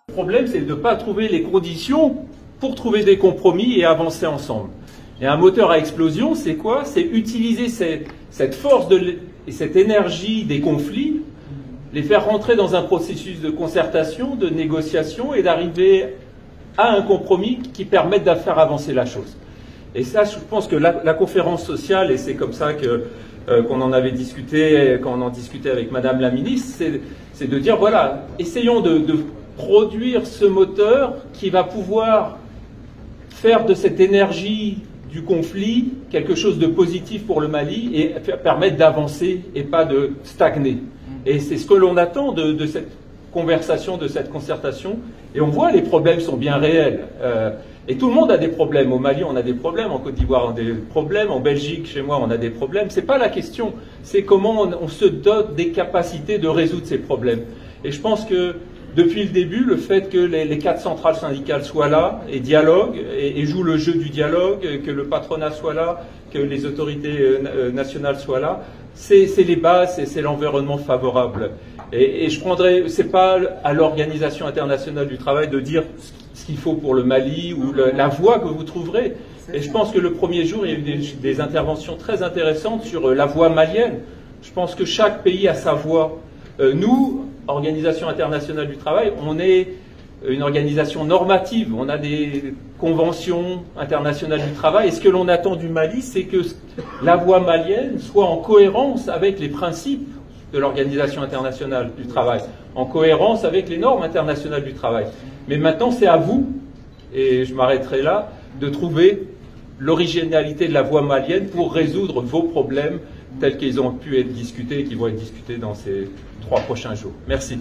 Le problème, c'est de ne pas trouver les conditions pour trouver des compromis et avancer ensemble. Et un moteur à explosion, c'est quoi? C'est utiliser cette force et cette énergie des conflits, les faire rentrer dans un processus de concertation, de négociation et d'arriver à un compromis qui permette de faire avancer la chose. Et ça, je pense que la conférence sociale, et c'est comme ça qu'on en avait discuté, quand on en discutait avec Madame la Ministre, c'est de dire, voilà, essayons de produire ce moteur qui va pouvoir faire de cette énergie du conflit quelque chose de positif pour le Mali et permettre d'avancer et pas de stagner. Et c'est ce que l'on attend de cette conversation, de cette concertation. Et on voit les problèmes sont bien réels. Et tout le monde a des problèmes. Au Mali, on a des problèmes. En Côte d'Ivoire, on a des problèmes. En Belgique, chez moi, on a des problèmes. C'est pas la question. C'est comment on se dote des capacités de résoudre ces problèmes. Et je pense que depuis le début, le fait que les 4 centrales syndicales soient là et dialoguent et jouent le jeu du dialogue, que le patronat soit là, que les autorités nationales soient là, c'est les bases, c'est l'environnement favorable. Et je prendrais, c'est pas à l'Organisation internationale du travail de dire ce qu'il faut pour le Mali ou la voie que vous trouverez. Et je pense que le premier jour, il y a eu des interventions très intéressantes sur la voie malienne. Je pense que chaque pays a sa voie. Nous, Organisation internationale du travail, on est une organisation normative, on a des conventions internationales du travail, et ce que l'on attend du Mali, c'est que la voie malienne soit en cohérence avec les principes de l'Organisation internationale du travail, en cohérence avec les normes internationales du travail. Mais maintenant, c'est à vous, et je m'arrêterai là, de trouver l'originalité de la voie malienne pour résoudre vos problèmes tels qu'ils ont pu être discutés et qui vont être discutés dans ces 3 prochains jours. Merci.